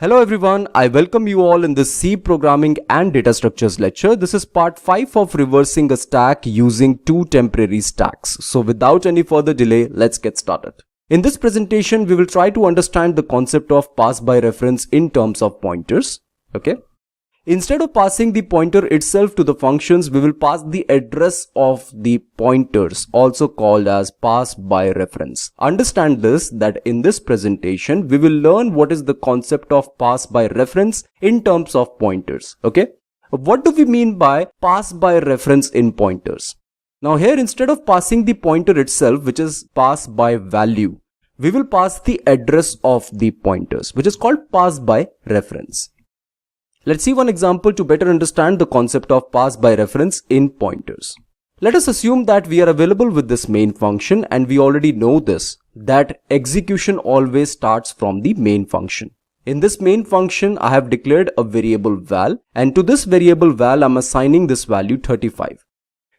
Hello everyone, I welcome you all in this C programming and data structures lecture. This is part 5 of reversing a stack using two temporary stacks. So without any further delay, let's get started. In this presentation, we will try to understand the concept of pass by reference in terms of pointers. Okay. Instead of passing the pointer itself to the functions, we will pass the address of the pointers, also called as pass by reference. Understand this, that in this presentation, we will learn what is the concept of pass by reference in terms of pointers. Okay. What do we mean by pass by reference in pointers? Now here, instead of passing the pointer itself, which is pass by value, we will pass the address of the pointers, which is called pass by reference. Let's see one example to better understand the concept of pass by reference in pointers. Let us assume that we are available with this main function and we already know this, that execution always starts from the main function. In this main function, I have declared a variable val, and to this variable val, I'm assigning this value 35.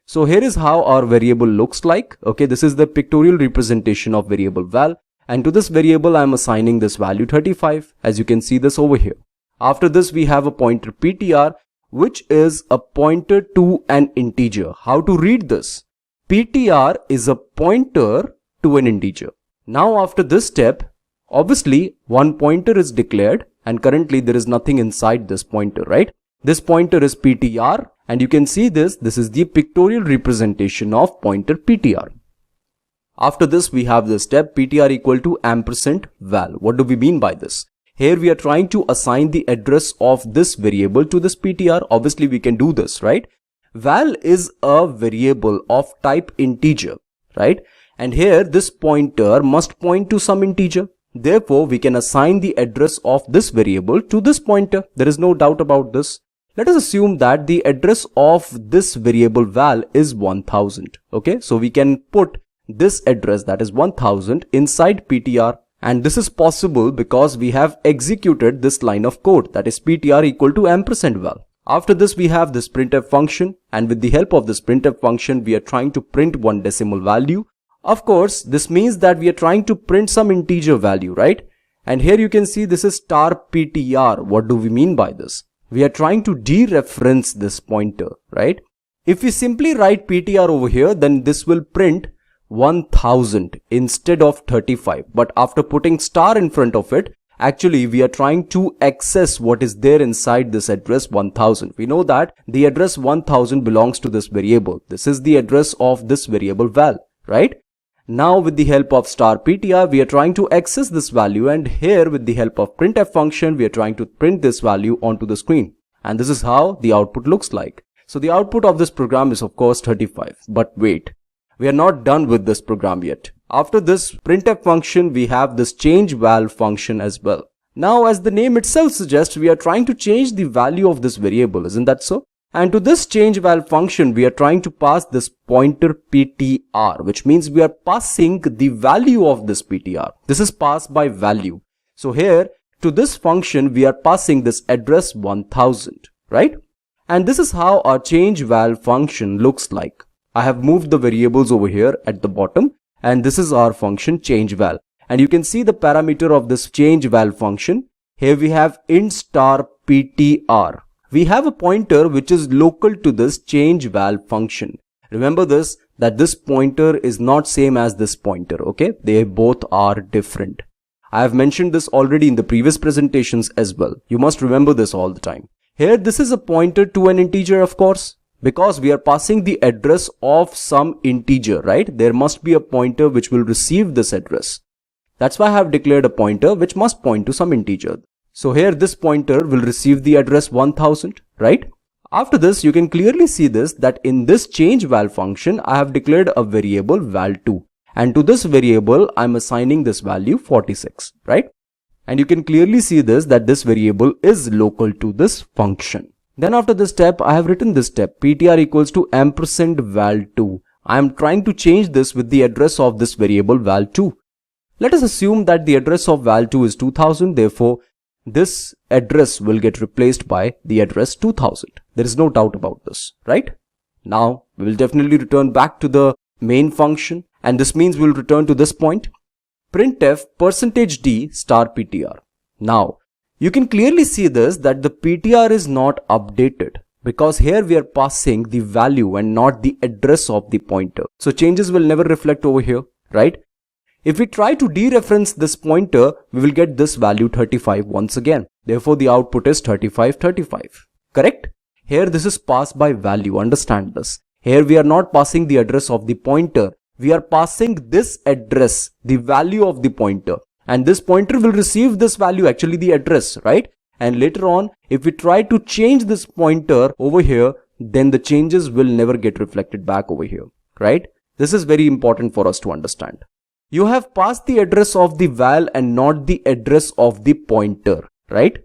So here is how our variable looks like. Okay, this is the pictorial representation of variable val, and to this variable, I'm assigning this value 35, as you can see this over here. After this, we have a pointer ptr, which is a pointer to an integer. How to read this? Ptr is a pointer to an integer. Now after this step, obviously one pointer is declared and currently there is nothing inside this pointer, right? This pointer is ptr and you can see this is the pictorial representation of pointer ptr. After this, we have the step ptr equal to ampersand val. What do we mean by this? Here we are trying to assign the address of this variable to this ptr. Obviously we can do this, right? Val is a variable of type integer, right? And here this pointer must point to some integer. Therefore we can assign the address of this variable to this pointer. There is no doubt about this. Let us assume that the address of this variable val is 1000. Okay, so we can put this address, that is 1000, inside ptr. And this is possible because we have executed this line of code, that is ptr equal to ampersand val. After this, we have this printf function, and with the help of this printf function, we are trying to print one decimal value. Of course, this means that we are trying to print some integer value, right? And here you can see this is star ptr. What do we mean by this? We are trying to dereference this pointer, right? If we simply write ptr over here, then this will print 1000 instead of 35, but after putting star in front of it, actually we are trying to access what is there inside this address 1000. We know that the address 1000 belongs to this variable. This is the address of this variable val, right? Now with the help of star ptr, we are trying to access this value, and here with the help of printf function, we are trying to print this value onto the screen, and this is how the output looks like. So the output of this program is of course 35, but wait. We are not done with this program yet. After this printf function, we have this change val function as well. Now, as the name itself suggests, we are trying to change the value of this variable, isn't that so? And to this change val function, we are trying to pass this pointer ptr, which means we are passing the value of this ptr. This is passed by value. So here, to this function, we are passing this address 1000, right? And this is how our change val function looks like. I have moved the variables over here at the bottom, and this is our function change val. And you can see the parameter of this change val function. Here we have int star ptr. We have a pointer which is local to this change val function. Remember this, that this pointer is not same as this pointer, okay? They both are different. I have mentioned this already in the previous presentations as well. You must remember this all the time. Here this is a pointer to an integer, of course, because we are passing the address of some integer, right? There must be a pointer which will receive this address. That's why I have declared a pointer which must point to some integer. So here this pointer will receive the address 1000, right? After this, you can clearly see this, that in this change val function, I have declared a variable val2. And to this variable, I'm assigning this value 46, right? And you can clearly see this, that this variable is local to this function. Then after this step, I have written this step ptr equals to ampersand val2. I am trying to change this with the address of this variable val2. Let us assume that the address of val2 is 2000. Therefore, this address will get replaced by the address 2000. There is no doubt about this, right? Now, we will definitely return back to the main function, and this means we will return to this point. Printf %d star ptr. Now, You can clearly see this that the PTR is not updated because here we are passing the value and not the address of the pointer. So changes will never reflect over here, right? If we try to dereference this pointer, we will get this value 35 once again. Therefore, the output is 35, 35. Correct? Here this is passed by value. Understand this. Here we are not passing the address of the pointer. We are passing this address, the value of the pointer. And this pointer will receive this value, actually the address, right? And later on, if we try to change this pointer over here, then the changes will never get reflected back over here, right? This is very important for us to understand. You have passed the address of the val and not the address of the pointer, right?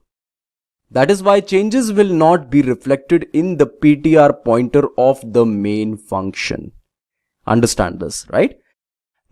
That is why changes will not be reflected in the PTR pointer of the main function. Understand this, right?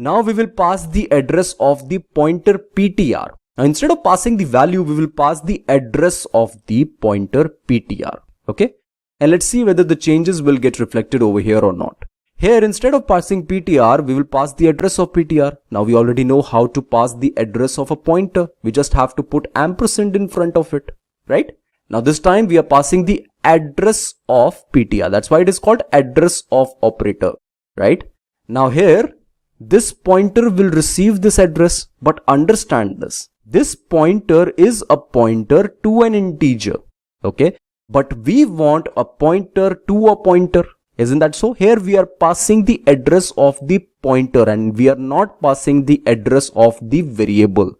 Now we will pass the address of the pointer PTR. Now instead of passing the value, we will pass the address of the pointer PTR. Okay? And let's see whether the changes will get reflected over here or not. Here, instead of passing PTR, we will pass the address of PTR. Now we already know how to pass the address of a pointer. We just have to put ampersand in front of it, right? Now this time we are passing the address of PTR. That's why it is called address of operator, right? Now here, this pointer will receive this address, but understand this. This pointer is a pointer to an integer, okay? But we want a pointer to a pointer. Isn't that so? Here we are passing the address of the pointer and we are not passing the address of the variable.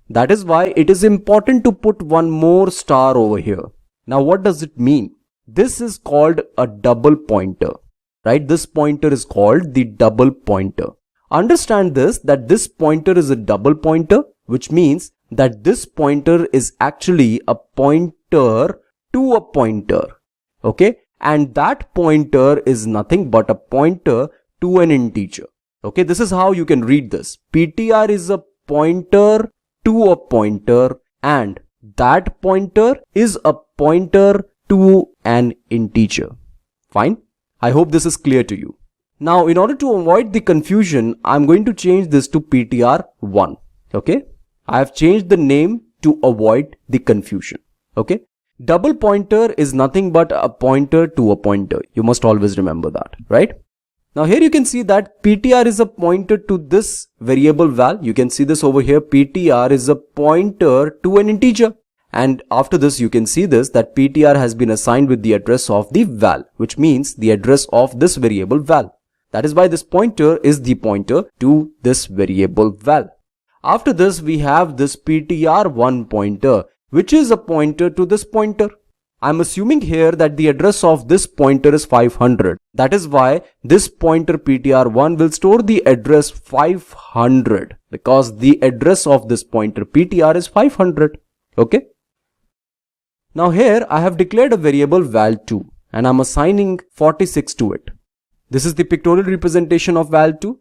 That is why it is important to put one more star over here. Now what does it mean? This is called a double pointer, right? This pointer is called the double pointer. Understand this, that this pointer is a double pointer, which means that this pointer is actually a pointer to a pointer, okay? And that pointer is nothing but a pointer to an integer. Okay, this is how you can read this. PTR is a pointer to a pointer and that pointer is a pointer to an integer. Fine. I hope this is clear to you. Now, in order to avoid the confusion, I'm going to change this to PTR1. Okay, I have changed the name to avoid the confusion. Okay. Double pointer is nothing but a pointer to a pointer. You must always remember that, right? Now here you can see that PTR is a pointer to this variable val. You can see this over here. PTR is a pointer to an integer. And after this, you can see this that PTR has been assigned with the address of the val, which means the address of this variable val. That is why this pointer is the pointer to this variable val. After this, we have this PTR1 pointer, which is a pointer to this pointer. I'm assuming here that the address of this pointer is 500. That is why this pointer PTR1 will store the address 500 because the address of this pointer PTR is 500. Okay. Now here I have declared a variable val2 and I'm assigning 46 to it. This is the pictorial representation of val2.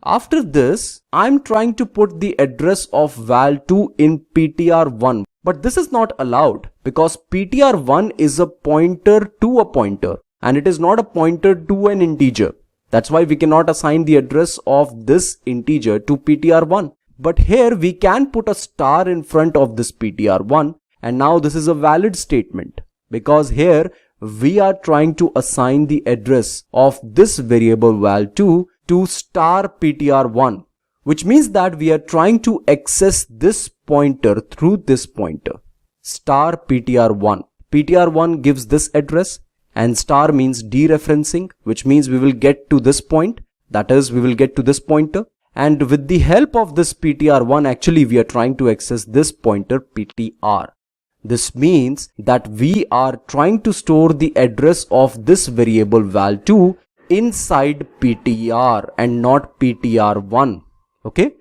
After this, I'm trying to put the address of val2 in PTR1. But this is not allowed because PTR1 is a pointer to a pointer and it is not a pointer to an integer. That's why we cannot assign the address of this integer to PTR1. But here we can put a star in front of this PTR1 and now this is a valid statement because here we are trying to assign the address of this variable val2 to star PTR1. Which means that we are trying to access this pointer through this pointer, star PTR1. PTR1 gives this address and star means dereferencing, which means we will get to this point. That is, we will get to this pointer. And with the help of this PTR1, actually we are trying to access this pointer PTR. This means that we are trying to store the address of this variable val2 inside PTR and not PTR1. Okay,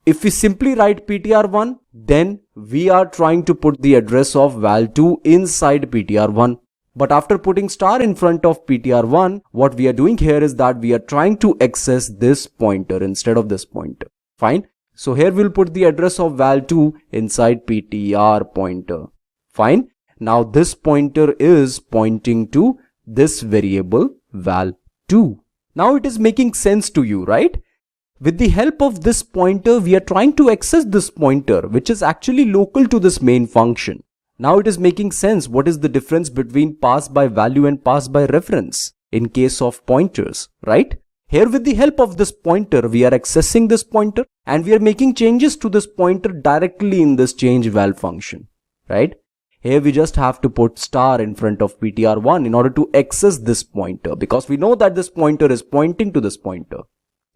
if we simply write PTR1, then we are trying to put the address of val2 inside PTR1. But after putting star in front of PTR1, what we are doing here is that we are trying to access this pointer instead of this pointer. Fine. So here we'll put the address of val2 inside PTR pointer. Fine. Now this pointer is pointing to this variable val2. Now it is making sense to you, right? With the help of this pointer, we are trying to access this pointer, which is actually local to this main function. Now it is making sense what is the difference between pass by value and pass by reference in case of pointers, right? Here with the help of this pointer, we are accessing this pointer and we are making changes to this pointer directly in this change val function, right? Here we just have to put star in front of ptr1 in order to access this pointer, because we know that this pointer is pointing to this pointer.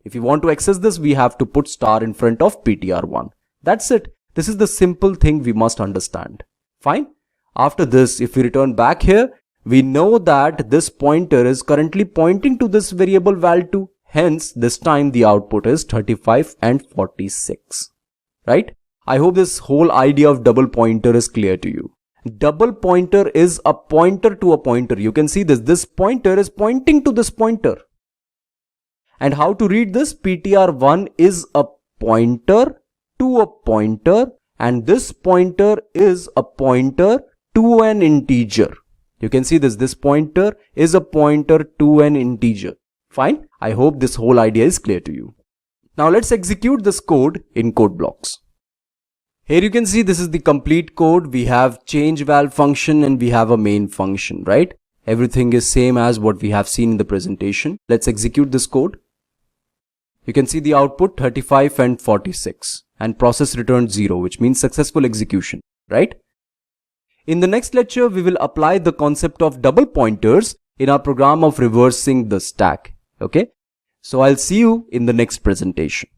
If you want to access this, we have to put star in front of ptr1. That's it. This is the simple thing we must understand. Fine. After this, if we return back here, we know that this pointer is currently pointing to this variable val2. Hence, this time the output is 35 and 46. Right? I hope this whole idea of double pointer is clear to you. Double pointer is a pointer to a pointer. You can see this. This pointer is pointing to this pointer. And how to read this? ptr1 is a pointer to a pointer, and this pointer is a pointer to an integer. You can see this. This pointer is a pointer to an integer. Fine. I hope this whole idea is clear to you. Now let's execute this code in code blocks. Here you can see this is the complete code. We have change val function and we have a main function, right? Everything is same as what we have seen in the presentation. Let's execute this code. You can see the output 35 and 46 and process returned 0, which means successful execution, right? In the next lecture, we will apply the concept of double pointers in our program of reversing the stack. Okay. So I'll see you in the next presentation.